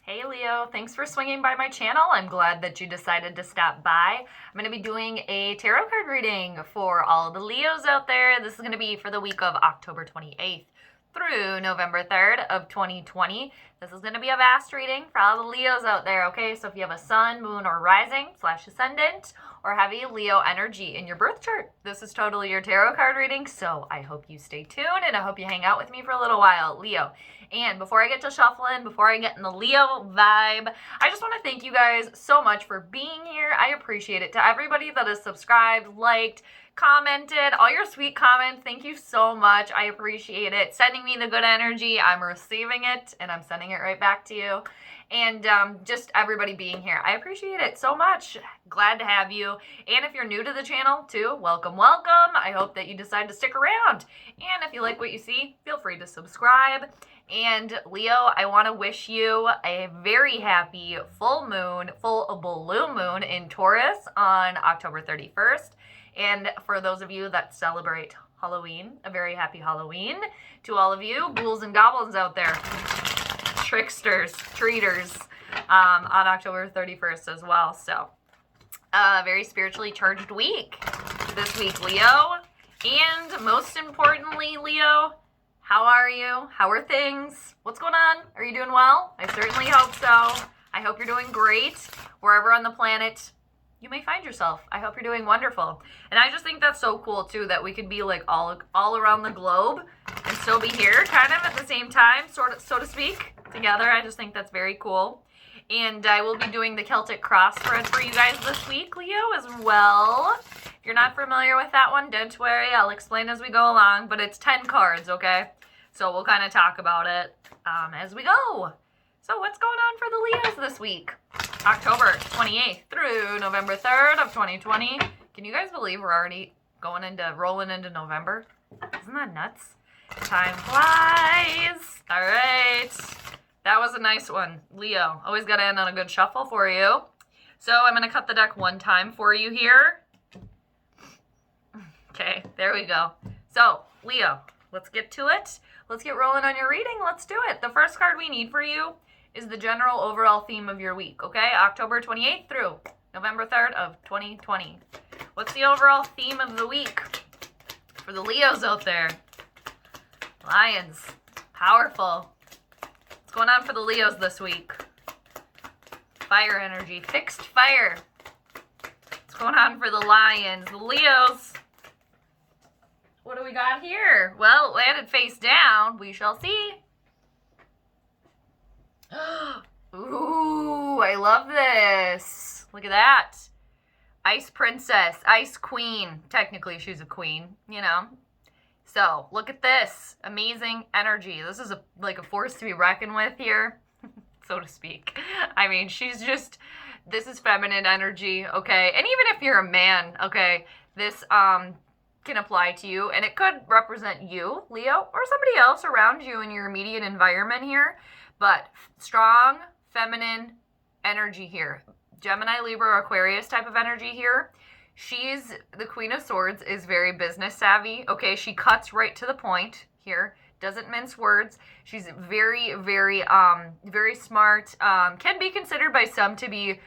Hey Leo, thanks for swinging by my channel. I'm glad that you decided to stop by. I'm going to be doing a tarot card reading for all the Leos out there. This is going to be for the week of October 28th through November 3rd of 2020. This is going to be a vast reading for all the Leos out there, okay? So if you have a sun, moon, or rising / ascendant or heavy Leo energy in your birth chart, this is totally your tarot card reading. So I hope you stay tuned and I hope you hang out with me for a little while, Leo. And before I get to shuffling, before I get in the Leo vibe, I just want to thank you guys so much for being here. I appreciate it. To everybody that has subscribed, liked, commented, all your sweet comments, thank you so much. I appreciate it. Sending me the good energy, I'm receiving it, and I'm sending it right back to you. And just everybody being here, I appreciate it so much. Glad to have you. And if you're new to the channel too, welcome, welcome. I hope that you decide to stick around. And if you like what you see, feel free to subscribe. And Leo, I want to wish you a very happy full blue moon in Taurus on October 31st. And for those of you that celebrate Halloween, a very happy Halloween to all of you ghouls and goblins out there, tricksters, treaters, on October 31st as well. So, very spiritually charged week this week, Leo. And most importantly, Leo, how are you? How are things? What's going on? Are you doing well? I certainly hope so. I hope you're doing great wherever on the planet you may find yourself. I hope you're doing wonderful. And I just think that's so cool too, that we could be like all around the globe and still be here kind of at the same time, so to speak, together. I just think that's very cool. And I will be doing the Celtic cross spread for you guys this week, Leo, as well. If you're not familiar with that one, don't worry. I'll explain as we go along, but it's 10 cards, okay? So we'll kind of talk about it as we go. So what's going on for the Leos this week? October 28th through November 3rd of 2020. Can you guys believe we're already rolling into November? Isn't that nuts? Time flies. All right. That was a nice one, Leo. Always got to end on a good shuffle for you. So I'm going to cut the deck one time for you here. Okay, there we go. So, Leo, let's get to it. Let's get rolling on your reading. Let's do it. The first card we need for you is the general overall theme of your week, okay? October 28th through November 3rd of 2020. What's the overall theme of the week for the Leos out there? Lions. Powerful. What's going on for the Leos this week? Fire energy. Fixed fire. What's going on for the Lions? The Leos. What do we got here? Well, landed face down. We shall see. Ooh, I love this. Look at that. Ice princess, ice queen. Technically, she's a queen, you know. So, look at this. Amazing energy. This is like a force to be reckoned with here, so to speak. I mean, this is feminine energy, okay? And even if you're a man, okay, this can apply to you. And it could represent you, Leo, or somebody else around you in your immediate environment here. But strong, feminine energy here. Gemini, Libra, Aquarius type of energy here. She's the Queen of Swords, is very business savvy. Okay, she cuts right to the point here. Doesn't mince words. She's very, very, very smart. Can be considered by some to be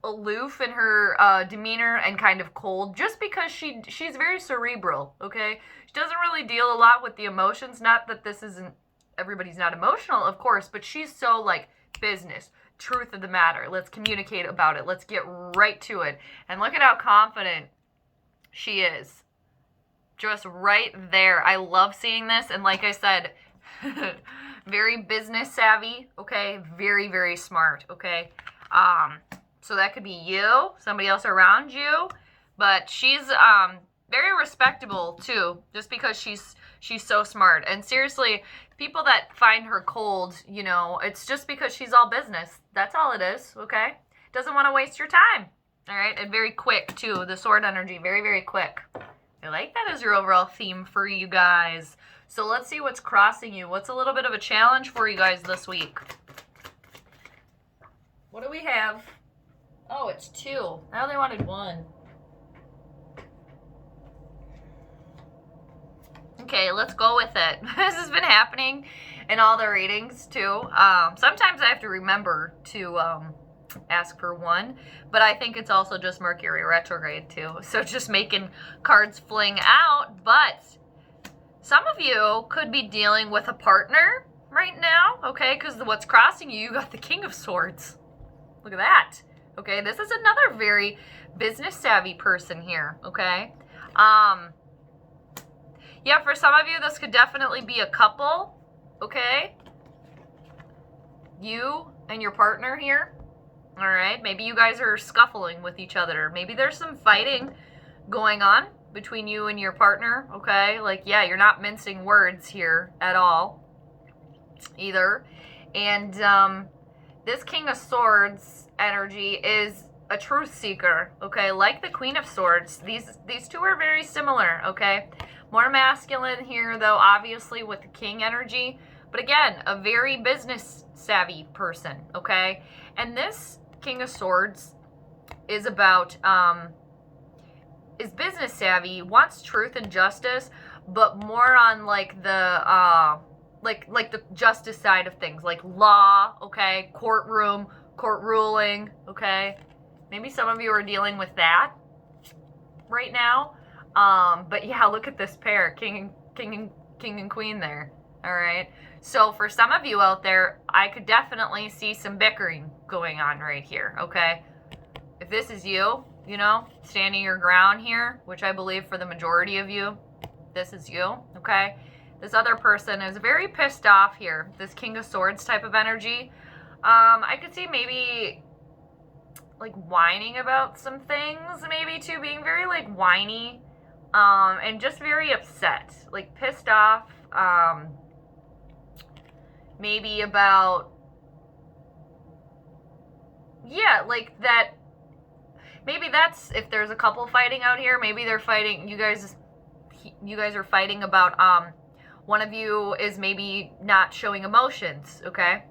aloof in her demeanor and kind of cold, just because she's very cerebral. Okay, she doesn't really deal a lot with the emotions. Not that this isn't. Everybody's not emotional, of course, but she's so like business, truth of the matter. Let's communicate about it. Let's get right to it. And look at how confident she is. Just right there. I love seeing this. And like I said, very business savvy, okay? Very, very smart, okay? So that could be you, somebody else around you, but she's very respectable too, just because she's so smart. And seriously, people that find her cold, you know, it's just because she's all business. That's all it is, okay? Doesn't want to waste your time, all right? And very quick, too. The sword energy, very, very quick. I like that as your overall theme for you guys. So let's see what's crossing you. What's a little bit of a challenge for you guys this week? What do we have? Oh, it's 2. I only wanted 1. Okay, let's go with it. This has been happening in all the readings too. Sometimes I have to remember to ask for one, but I think it's also just Mercury retrograde too. So just making cards fling out. But some of you could be dealing with a partner right now, okay? Because what's crossing you, you got the King of Swords. Look at that. Okay, this is another very business savvy person here, okay? Yeah, for some of you, this could definitely be a couple, okay? You and your partner here, all right? Maybe you guys are scuffling with each other. Maybe there's some fighting going on between you and your partner, okay? Like, yeah, you're not mincing words here at all either. And this King of Swords energy is a truth seeker, okay? Like the Queen of Swords, these two are very similar, okay? More masculine here, though, obviously, with the King energy. But again, a very business savvy person, okay? And this King of Swords is about, is business savvy, wants truth and justice, but more on like the, like the justice side of things, like law, okay? Courtroom, court ruling, okay? Maybe some of you are dealing with that right now. But yeah, look at this pair, king and queen there. All right. So for some of you out there, I could definitely see some bickering going on right here. Okay. If this is you, you know, standing your ground here, which I believe for the majority of you, this is you. Okay. This other person is very pissed off here. This King of Swords type of energy. I could see maybe like whining about some things, maybe too, being very like whiny, and just very upset, like pissed off, maybe about, yeah, like that, maybe that's, if there's a couple fighting out here, maybe they're fighting, you guys are fighting about, one of you is maybe not showing emotions, okay?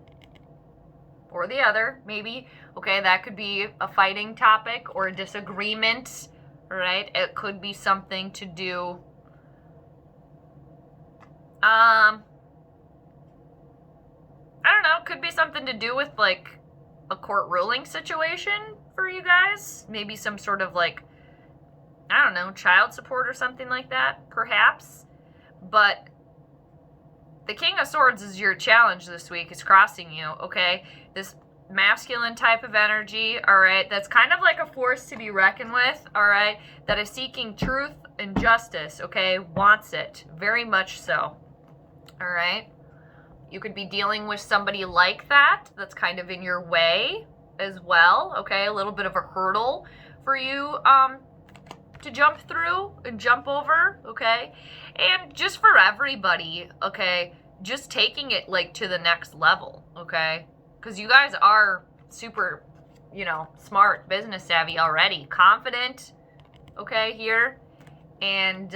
Or the other, maybe, okay, that could be a fighting topic or a disagreement, right? It could be something to do, I don't know, could be something to do with, like, a court ruling situation for you guys. Maybe some sort of, like, I don't know, child support or something like that, perhaps. But the King of Swords is your challenge this week. It's crossing you, okay? This masculine type of energy, all right? That's kind of like a force to be reckoned with, all right? That is seeking truth and justice, okay? Wants it, very much so, all right? You could be dealing with somebody like that that's kind of in your way as well, okay? A little bit of a hurdle for you to jump through and jump over, okay? And just for everybody, okay, just taking it like to the next level, okay? Because you guys are super, you know, smart, business savvy already, confident, okay, here. And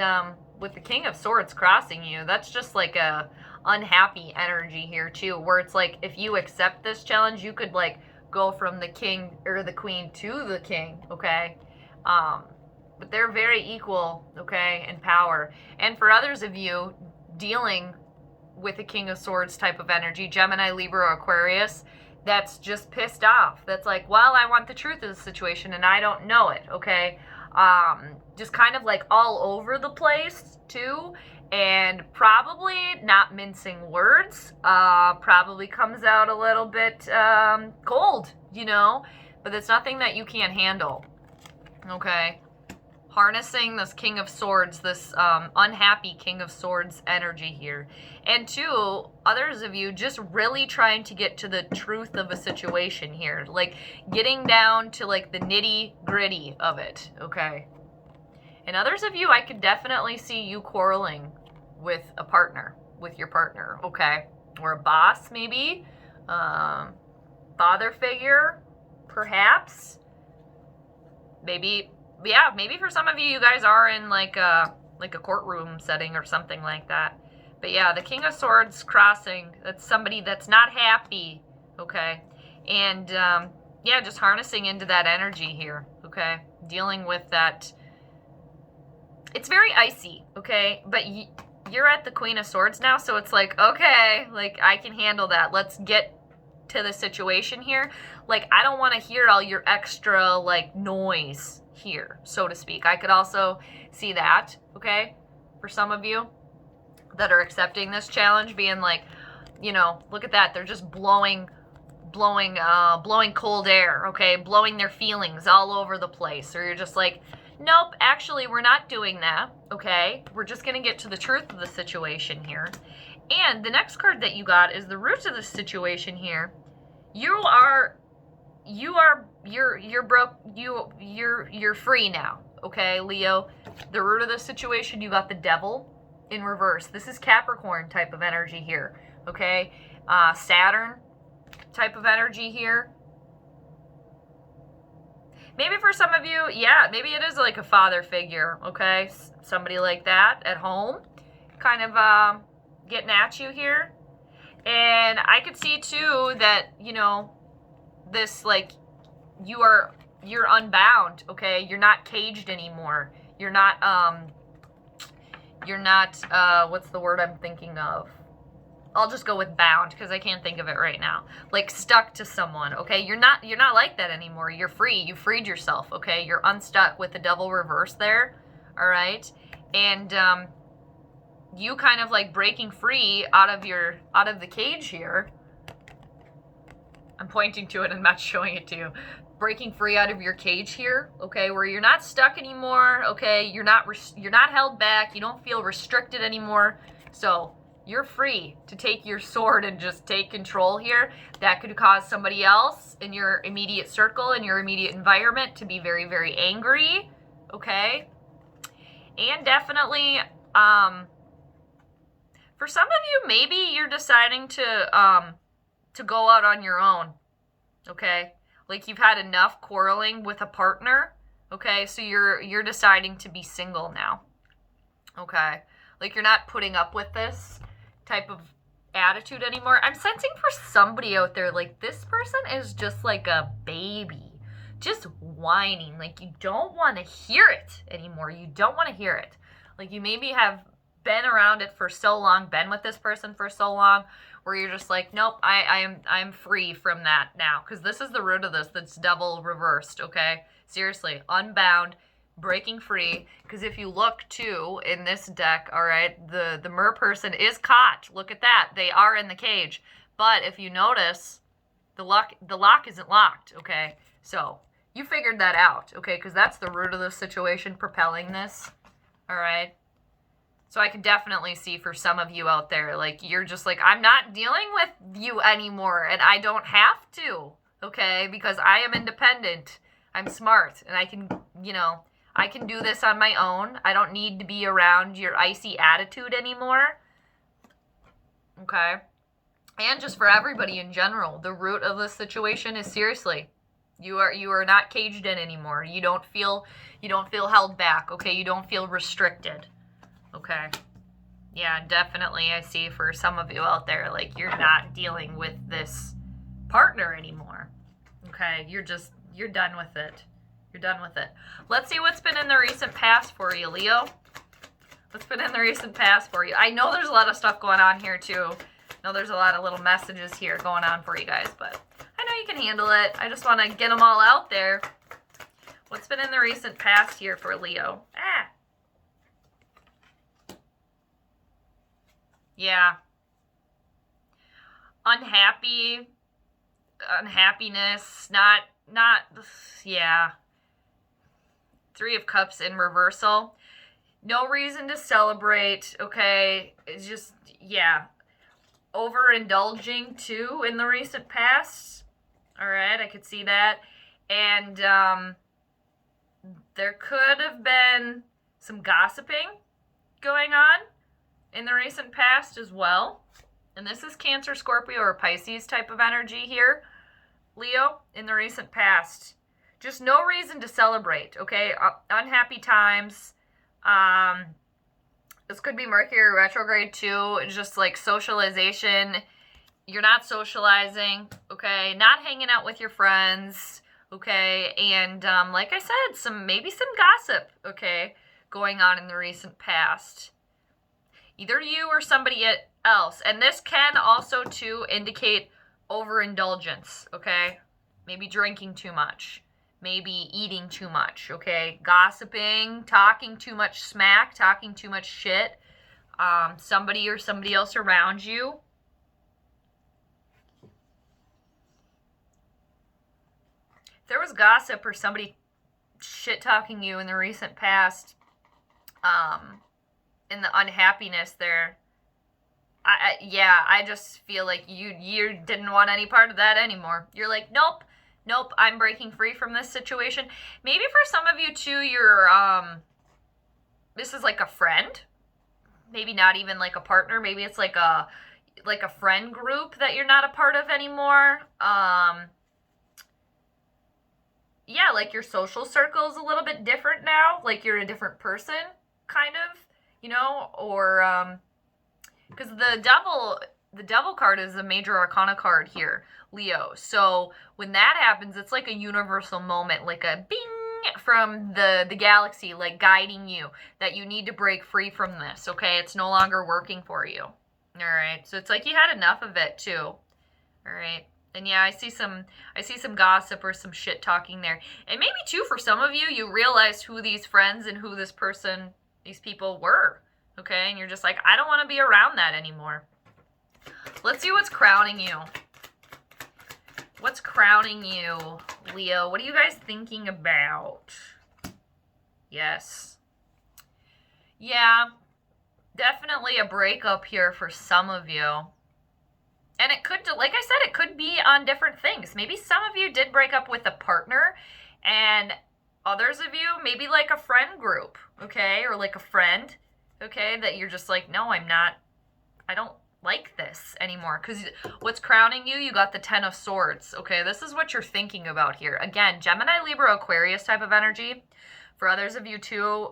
with the King of Swords crossing you, that's just like a unhappy energy here too, where it's like if you accept this challenge, you could like go from the king or the queen to the king, okay? But they're very equal, okay, in power. And for others of you dealing with a King of Swords type of energy, Gemini, Libra, or Aquarius, that's just pissed off. That's like, well, I want the truth of the situation and I don't know it, okay? Just kind of like all over the place too, and probably not mincing words, probably comes out a little bit cold, you know, but it's nothing that you can't handle, okay? Harnessing this King of Swords, this unhappy King of Swords energy here. And two, others of you just really trying to get to the truth of a situation here. Like getting down to like the nitty gritty of it, okay? And others of you, I could definitely see you quarreling with a partner, with your partner, okay? Or a boss maybe, father figure, perhaps. Maybe, yeah, maybe for some of you, you guys are in like a courtroom setting or something like that. But yeah, the King of Swords crossing, that's somebody that's not happy, okay? And yeah, just harnessing into that energy here, okay? Dealing with that. It's very icy, okay? But you're at the Queen of Swords now, so it's like, okay, like, I can handle that. Let's get to the situation here. Like, I don't want to hear all your extra, like, noise here, so to speak. I could also see that, okay, for some of you that are accepting this challenge, being like, you know, look at that, they're just blowing cold air, okay, blowing their feelings all over the place. Or you're just like, nope, actually, we're not doing that, okay? We're just going to get to the truth of the situation here. And the next card that you got is the root of the situation here. You're free now, okay, Leo? The root of the situation, you got the Devil in reverse. This is Capricorn type of energy here, okay? Saturn type of energy here. Maybe for some of you, yeah, maybe it is like a father figure, okay? Somebody like that at home, kind of getting at you here. And I could see too that, you know, this, like, you're unbound, okay? You're not caged anymore. You're not, what's the word I'm thinking of? I'll just go with bound because I can't think of it right now. Like, stuck to someone, okay? You're not like that anymore. You're free. You freed yourself, okay? You're unstuck with the Devil reverse there, all right? And you kind of like breaking free out of the cage here. I'm pointing to it and not showing it to you. Breaking free out of your cage here, okay, where you're not stuck anymore, okay? You're not held back. You don't feel restricted anymore. So you're free to take your sword and just take control here. That could cause somebody else in your immediate circle, in your immediate environment, to be very, very angry, okay? And definitely, for some of you, maybe you're deciding to go out on your own, okay? Like, you've had enough quarreling with a partner, okay? So you're deciding to be single now, okay? Like, you're not putting up with this type of attitude anymore. I'm sensing for somebody out there, like, this person is just like a baby, just whining. Like, you don't want to hear it anymore. You don't want to hear it. Like, you maybe have been around it for so long, been with this person for so long, where you're just like, nope, I'm free from that now. Because this is the root of this. That's Devil reversed, okay? Seriously, unbound, breaking free. Because if you look too in this deck, all right, the mer person is caught. Look at that. They are in the cage. But if you notice, the lock isn't locked, okay? So you figured that out, okay? Because that's the root of the situation propelling this, all right? So I can definitely see for some of you out there, like, you're just like, I'm not dealing with you anymore, and I don't have to, okay? Because I am independent. I'm smart, and I can, you know, I can do this on my own. I don't need to be around your icy attitude anymore, okay? And just for everybody in general, the root of the situation is, seriously, you are not caged in anymore. You don't feel held back, okay? You don't feel restricted. Okay. Yeah, definitely I see for some of you out there, like, you're not dealing with this partner anymore. Okay, you're done with it. You're done with it. Let's see what's been in the recent past for you, Leo. What's been in the recent past for you? I know there's a lot of stuff going on here, too. I know there's a lot of little messages here going on for you guys, but I know you can handle it. I just want to get them all out there. What's been in the recent past here for Leo? Yeah. Unhappiness, yeah. 3 of Cups in reversal. No reason to celebrate, okay? It's just, yeah. Overindulging, too, in the recent past. All right, I could see that. And there could have been some gossiping going on in the recent past as well. And this is Cancer, Scorpio, or Pisces type of energy here, Leo, in the recent past. Just no reason to celebrate, okay? Unhappy times. This could be Mercury retrograde too. It's just like socialization. You're not socializing, okay? Not hanging out with your friends, okay? And like I said, maybe some gossip, okay, going on in the recent past. Either you or somebody else. And this can also, too, indicate overindulgence, okay? Maybe drinking too much. Maybe eating too much, okay? Gossiping, talking too much smack, talking too much shit. Somebody or somebody else around you. If there was gossip or somebody shit-talking you in the recent past, in the unhappiness there, I just feel like you didn't want any part of that anymore. You're like, nope, I'm breaking free from this situation. Maybe for some of you too, you're, this is like a friend, maybe not even like a partner. Maybe it's like a friend group that you're not a part of anymore. Yeah, like your social circle is a little bit different now. Like you're a different person, kind of, you know, or, because the devil card is a major arcana card here, Leo. So when that happens, it's like a universal moment, like a bing from the galaxy, like guiding you that you need to break free from this, okay? It's no longer working for you. All right. So it's like you had enough of it too. All right. And yeah, I see some gossip or some shit talking there. And maybe too, for some of you, you realized who these friends and who these people were. Okay, and you're just like, I don't want to be around that anymore. Let's see what's crowning you. What's crowning you, Leo? What are you guys thinking about? Yes. Yeah, definitely a breakup here for some of you. And it could, like I said, it could be on different things. Maybe some of you did break up with a partner, and others of you, maybe like a friend group, okay, or like a friend. Okay, that you're just like, no, I don't like this anymore. Because what's crowning you, you got the 10 of Swords. Okay, this is what you're thinking about here. Again, Gemini, Libra, Aquarius type of energy. For others of you too,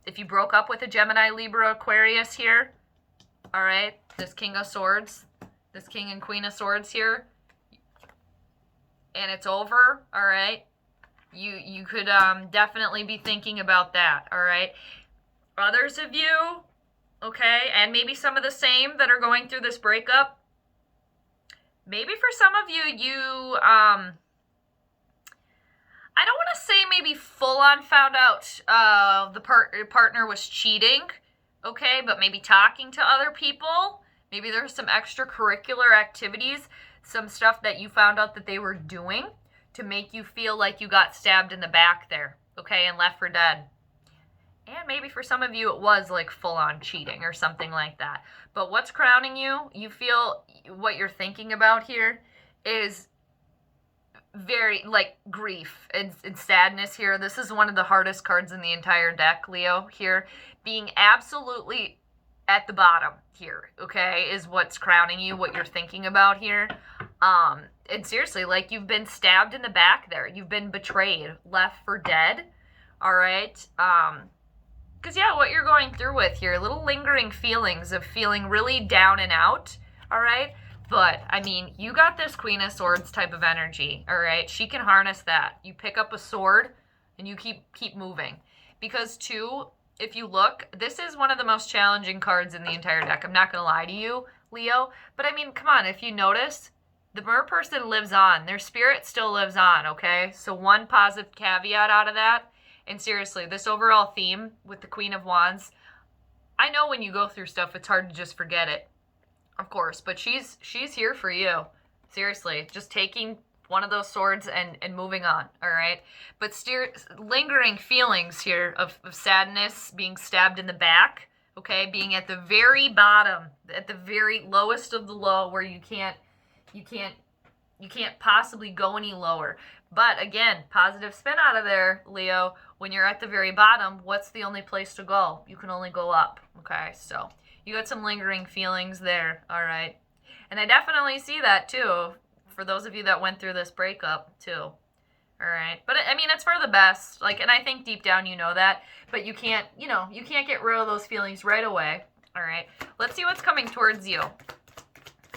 if you broke up with a Gemini, Libra, Aquarius here, all right, this King of Swords, this King and Queen of Swords here, and it's over, all right, you could definitely be thinking about that, all right. Others of you, okay, and maybe some of the same that are going through this breakup, maybe for some of you, I don't want to say maybe full-on found out the partner was cheating, okay, but maybe talking to other people. Maybe there's some extracurricular activities, some stuff that you found out that they were doing to make you feel like you got stabbed in the back there, okay, and left for dead. And maybe for some of you, it was like full-on cheating or something like that. But what's crowning you, you feel what you're thinking about here is very, like, grief and sadness here. This is one of the hardest cards in the entire deck, Leo, here. Being absolutely at the bottom here, okay, is what's crowning you, what you're thinking about here. And seriously, like, you've been stabbed in the back there. You've been betrayed, left for dead, all right? Because, yeah, what you're going through with here, little lingering feelings of feeling really down and out, all right? But, I mean, you got this Queen of Swords type of energy, all right? She can harness that. You pick up a sword and you keep moving. Because, too, if you look, this is one of the most challenging cards in the entire deck. I'm not going to lie to you, Leo. But, I mean, come on, if you notice, the mer person lives on. Their spirit still lives on, okay? So one positive caveat out of that. And seriously, this overall theme with the Queen of Wands, I know when you go through stuff, it's hard to just forget it, of course. But she's here for you. Seriously, just taking one of those swords and moving on, all right? But lingering feelings here of sadness, being stabbed in the back, okay? Being at the very bottom, at the very lowest of the low where you can't possibly go any lower. But again, positive spin out of there, Leo. When you're at the very bottom, what's the only place to go? You can only go up, okay? So you got some lingering feelings there, all right? And I definitely see that, too, for those of you that went through this breakup, too, all right? But, I mean, it's for the best, like, and I think deep down you know that, but you can't get rid of those feelings right away, all right? Let's see what's coming towards you.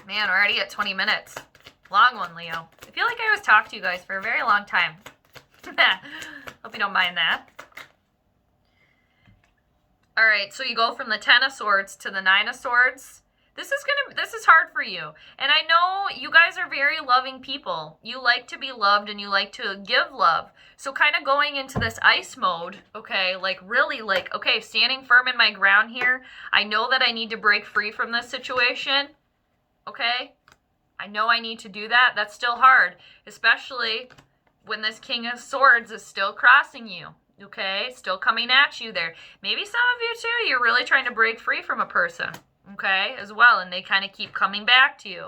Man, we're already at 20 minutes. Long one, Leo. I feel like I always talk to you guys for a very long time. Hope you don't mind that. All right, so you go from the 10 of Swords to the 9 of Swords. This is hard for you. And I know you guys are very loving people. You like to be loved and you like to give love. So kind of going into this ice mode, okay, like really like, okay, standing firm in my ground here. I know that I need to break free from this situation, okay? I know I need to do that. That's still hard, especially when this King of Swords is still crossing you. Okay, still coming at you there. Maybe some of you too, you're really trying to break free from a person, okay, as well, and they kind of keep coming back to you,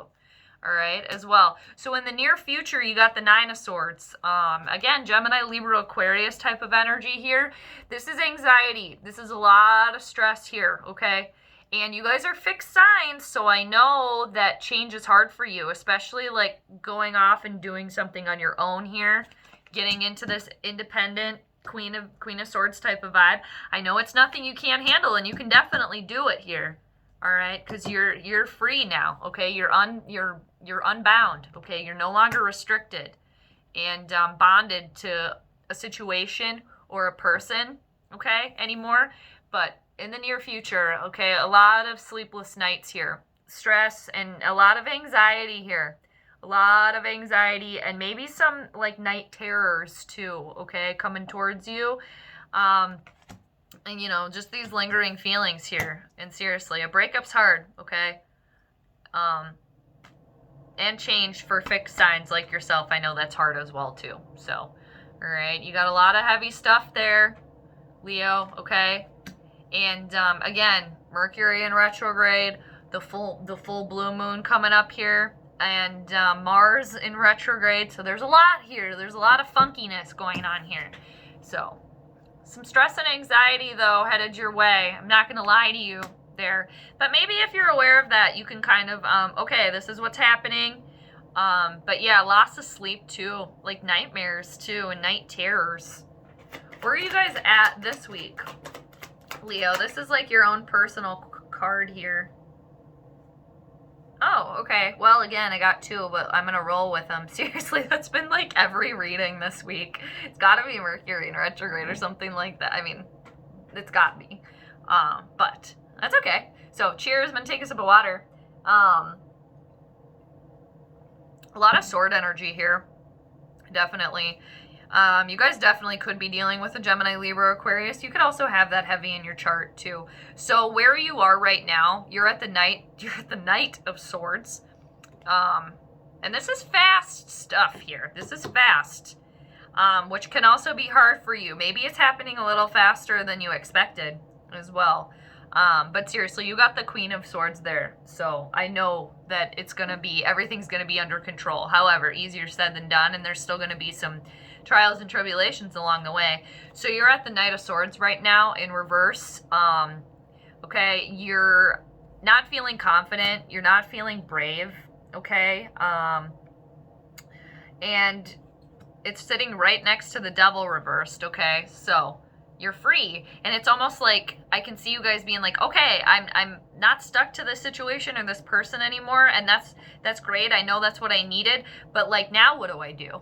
all right, as well. So in the near future, you got the 9 of Swords. Again, Gemini, Libra, Aquarius type of energy here. This is anxiety. This is a lot of stress here, okay? And you guys are fixed signs, so I know that change is hard for you, especially like going off and doing something on your own here, getting into this independent Queen of Swords type of vibe. I know it's nothing you can't handle, and you can definitely do it here. All right, because you're free now. Okay, you're unbound. Okay, you're no longer restricted and bonded to a situation or a person. Okay, anymore. But in the near future, okay, a lot of sleepless nights here, stress and a lot of anxiety here. A lot of anxiety and maybe some like night terrors too, okay, coming towards you. And you know, just these lingering feelings here. And seriously, a breakup's hard, okay? And change for fixed signs like yourself. I know that's hard as well too. So, all right, you got a lot of heavy stuff there, Leo, okay? And again, Mercury in retrograde, the full blue moon coming up here. And Mars in retrograde, so there's a lot here. There's a lot of funkiness going on here. So, some stress and anxiety, though, headed your way. I'm not going to lie to you there. But maybe if you're aware of that, you can kind of, okay, this is what's happening. But yeah, loss of sleep, too. Like nightmares, too, and night terrors. Where are you guys at this week, Leo? This is like your own personal card here. Oh, okay. Well, again, I got 2, but I'm going to roll with them. Seriously, that's been like every reading this week. It's got to be Mercury in retrograde or something like that. I mean, it's got to be. But that's okay. So, cheers. I'm going to take a sip of water. A lot of sword energy here. Definitely. You guys definitely could be dealing with a Gemini, Libra, Aquarius. You could also have that heavy in your chart too. So where you are right now, you're at the Knight of Swords. And this is fast stuff here. This is fast. Which can also be hard for you. Maybe it's happening a little faster than you expected as well. But seriously, you got the Queen of Swords there. So I know that everything's going to be under control. However, easier said than done, and there's still going to be some trials and tribulations along the way. So you're at the Knight of Swords right now in reverse. Okay, you're not feeling confident. You're not feeling brave. Okay, and it's sitting right next to the Devil reversed. Okay, so you're free, and it's almost like I can see you guys being like, okay, I'm not stuck to this situation or this person anymore, and that's great. I know that's what I needed, but like now what do I do?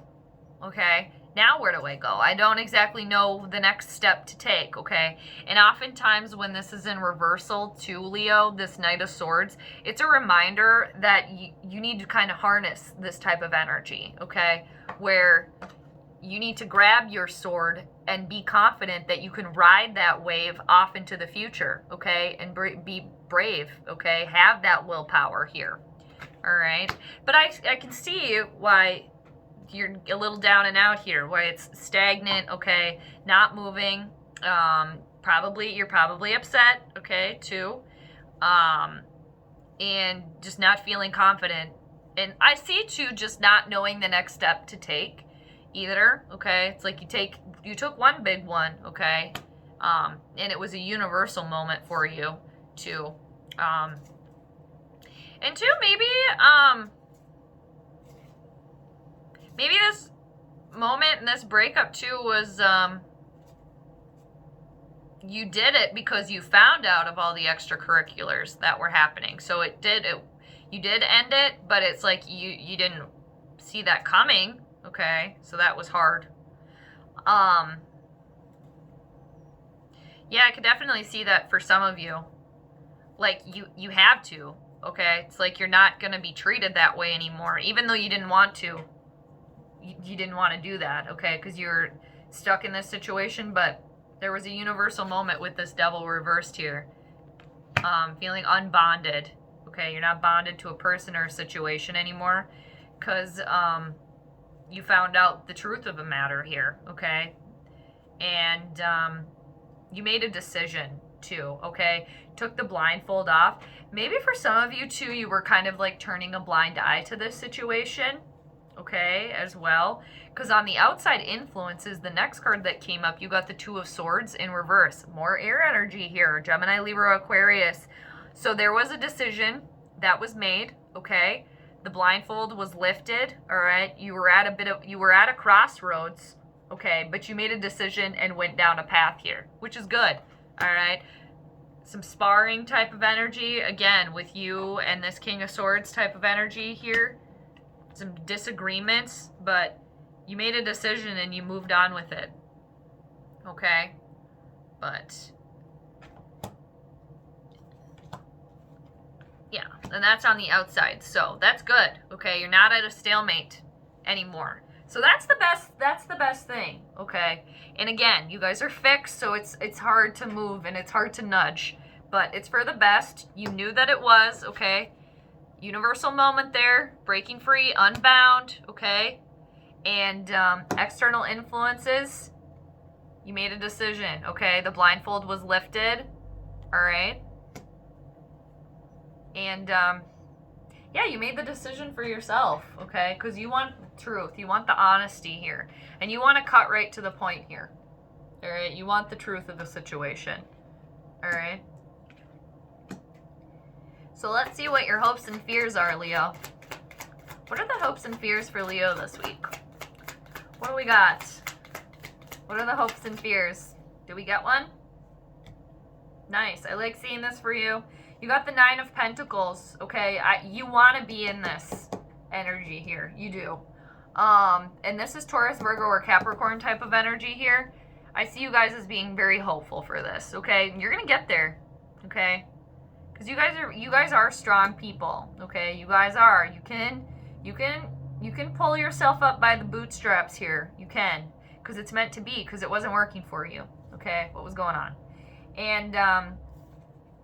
Okay, now where do I go? I don't exactly know the next step to take, okay? And oftentimes when this is in reversal to Leo, this Knight of Swords, it's a reminder that you need to kind of harness this type of energy, okay? Where you need to grab your sword and be confident that you can ride that wave off into the future, okay? And be brave, okay? Have that willpower here, all right? But I can see why you're a little down and out here, where it's stagnant, okay, not moving. You're probably upset, okay, too, and just not feeling confident. And I see too, just not knowing the next step to take either, okay. It's like you took one big one, okay, and it was a universal moment for you too, and two, maybe this moment and this breakup too was you did it because you found out of all the extracurriculars that were happening. So you did end it, but it's like you didn't see that coming, okay? So that was hard. Yeah, I could definitely see that for some of you. Like, you have to, okay? It's like you're not going to be treated that way anymore, even though you didn't want to. You didn't want to do that, okay? Because you're stuck in this situation, but there was a universal moment with this devil reversed here. Feeling unbonded, okay? You're not bonded to a person or a situation anymore because you found out the truth of the matter here, okay? And you made a decision too, okay? Took the blindfold off. Maybe for some of you too, you were kind of like turning a blind eye to this situation, okay, as well. Because on the outside influences, the next card that came up, you got the Two of Swords in reverse. More air energy here, Gemini, Libra, Aquarius. So there was a decision that was made, okay? The blindfold was lifted, all right? You were at a crossroads, okay? But you made a decision and went down a path here, which is good, all right? Some sparring type of energy, again, with you and this King of Swords type of energy here. Some disagreements, but you made a decision and you moved on with it, okay? But yeah, and that's on the outside, so that's good, okay? You're not at a stalemate anymore. So that's the best thing, okay? And again, you guys are fixed, so it's hard to move and it's hard to nudge, but it's for the best. You knew that it was, okay? Universal moment there, breaking free, unbound, okay? And external influences, you made a decision, okay? The blindfold was lifted, all right? And yeah, you made the decision for yourself, okay? Because you want truth, you want the honesty here, and you want to cut right to the point here, all right? You want the truth of the situation, all right? So let's see what your hopes and fears are, Leo. What are the hopes and fears for Leo this week? What do we got? What are the hopes and fears? Do we get one? Nice. I like seeing this for you. You got the Nine of Pentacles, okay? You want to be in this energy here. You do. And this is Taurus, Virgo, or Capricorn type of energy here. I see you guys as being very hopeful for this, okay? You're going to get there, okay? Because you guys are strong people, okay? You guys are. You can pull yourself up by the bootstraps here. You can, because it's meant to be, because it wasn't working for you, okay? What was going on? And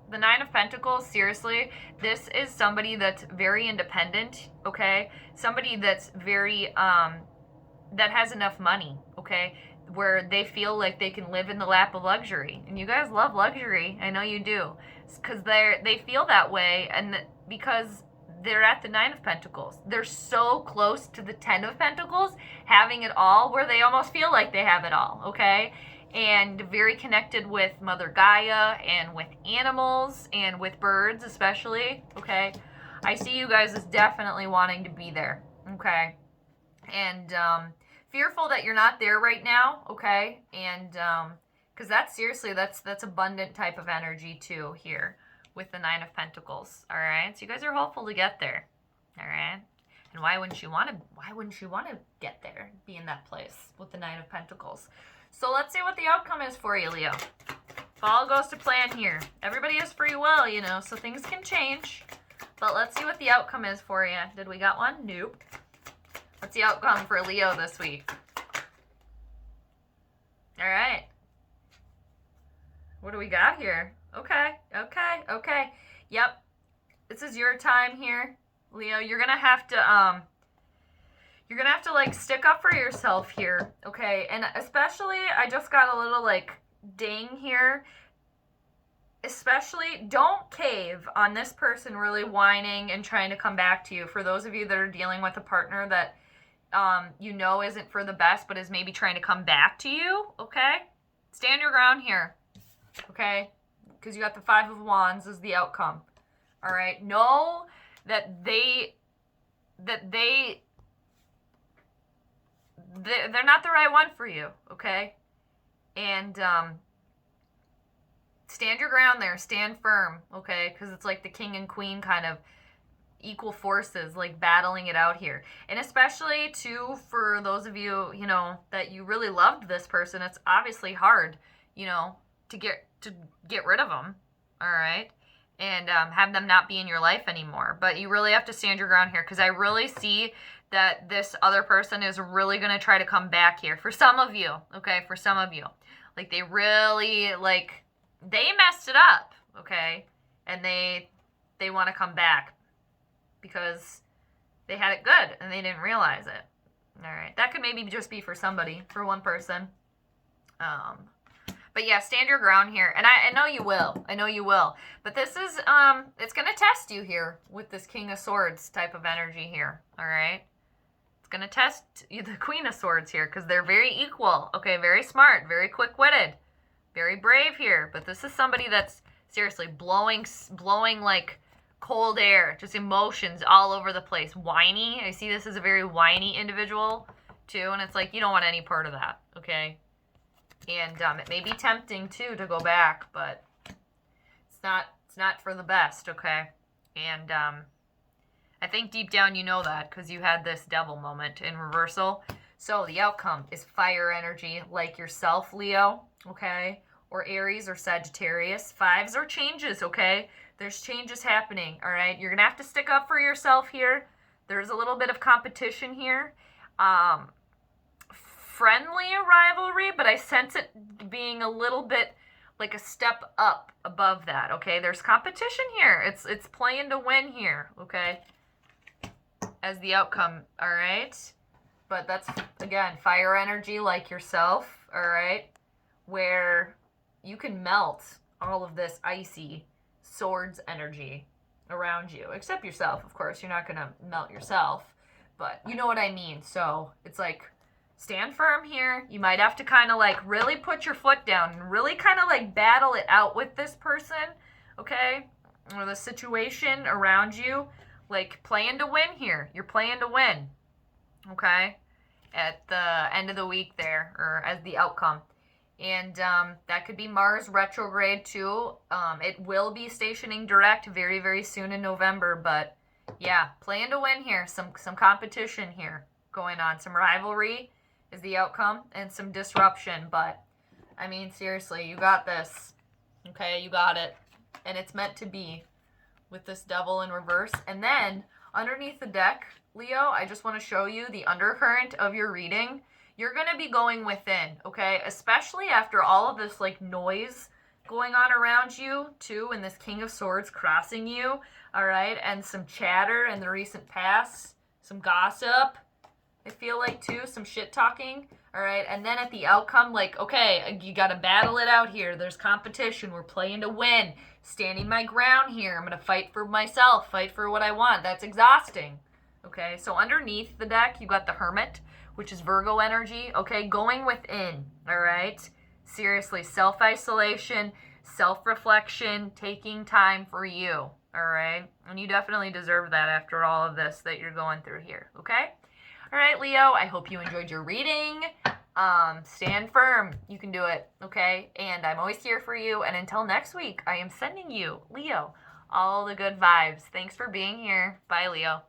the Nine of Pentacles, seriously, this is somebody that's very independent, okay? Somebody that's very, that has enough money, okay? Where they feel like they can live in the lap of luxury. And you guys love luxury. I know you do. Because they feel that way, and because they're at the Nine of Pentacles. They're so close to the Ten of Pentacles, having it all, where they almost feel like they have it all, okay? And very connected with Mother Gaia and with animals and with birds especially, okay? I see you guys as definitely wanting to be there, okay? And fearful that you're not there right now, okay? And because that's seriously, that's abundant type of energy too here with the Nine of Pentacles, all right? So you guys are hopeful to get there, all right? And why wouldn't you want to get there, be in that place with the Nine of Pentacles? So let's see what the outcome is for you, Leo. If all goes to plan here. Everybody has free will, you know, so things can change. But let's see what the outcome is for you. Did we got one? Nope. What's the outcome for Leo this week? All right. What do we got here? Okay. Yep. This is your time here, Leo. You're gonna have to like stick up for yourself here, okay? And especially, I just got a little like ding here. Especially, don't cave on this person really whining and trying to come back to you. For those of you that are dealing with a partner that you know isn't for the best, but is maybe trying to come back to you, okay? Stand your ground here, okay? Because you got the Five of Wands as the outcome, all right? Know that they're not the right one for you, okay? And stand your ground there. Stand firm, okay? Because it's like the king and queen kind of equal forces, like battling it out here. And especially, too, for those of you, you know, that you really loved this person, it's obviously hard, you know, to to get rid of them, all right? And have them not be in your life anymore. But you really have to stand your ground here, because I really see that this other person is really going to try to come back here. For some of you, okay? For some of you. Like, they really, like, they messed it up, okay? And they want to come back because they had it good and they didn't realize it. All right. That could maybe just be for somebody, for one person. But yeah, stand your ground here. And I know you will. I know you will. But this is, it's going to test you here with this King of Swords type of energy here. All right. It's going to test the Queen of Swords here, because they're very equal. Okay. Very smart, very quick-witted, very brave here. But this is somebody that's seriously blowing like cold air, just emotions all over the place. Whiny. I see this as a very whiny individual too. And it's like, you don't want any part of that. Okay. And it may be tempting too to go back, but it's not for the best, okay? And I think deep down you know that, because you had this devil moment in reversal. So the outcome is fire energy, like yourself, Leo, okay? Or Aries or Sagittarius. Fives are changes, okay? There's changes happening, all right? You're gonna have to stick up for yourself here. There's a little bit of competition here. Friendly rivalry, but I sense it being a little bit like a step up above that, okay? There's competition here. It's playing to win here, okay? As the outcome, all right? But that's, again, fire energy like yourself, all right? Where you can melt all of this icy swords energy around you. Except yourself, of course. You're not going to melt yourself. But you know what I mean. So it's like, stand firm here. You might have to kind of like really put your foot down and really kind of like battle it out with this person, okay? Or the situation around you. Like, playing to win here. You're playing to win, okay? At the end of the week there, or as the outcome. And that could be Mars retrograde too. It will be stationing direct very, very soon in November. But yeah, playing to win here. Some competition here going on. Some rivalry is the outcome, and some disruption. But I mean, seriously, you got this, okay? You got it, and it's meant to be with this devil in reverse. And then underneath the deck, Leo, I just want to show you the undercurrent of your reading. You're going to be going within, okay? Especially after all of this like noise going on around you too, and this King of Swords crossing you, all right? And some chatter in the recent past, some gossip, I feel like too, some shit talking, all right? And then at the outcome, like, okay, you got to battle it out here. There's competition. We're playing to win. Standing my ground here. I'm going to fight for myself, fight for what I want. That's exhausting, okay? So underneath the deck, you got the Hermit, which is Virgo energy, okay? Going within, all right? Seriously, self-isolation, self-reflection, taking time for you, all right? And you definitely deserve that after all of this that you're going through here, okay? All right, Leo, I hope you enjoyed your reading. Stand firm. You can do it, okay? And I'm always here for you. And until next week, I am sending you, Leo, all the good vibes. Thanks for being here. Bye, Leo.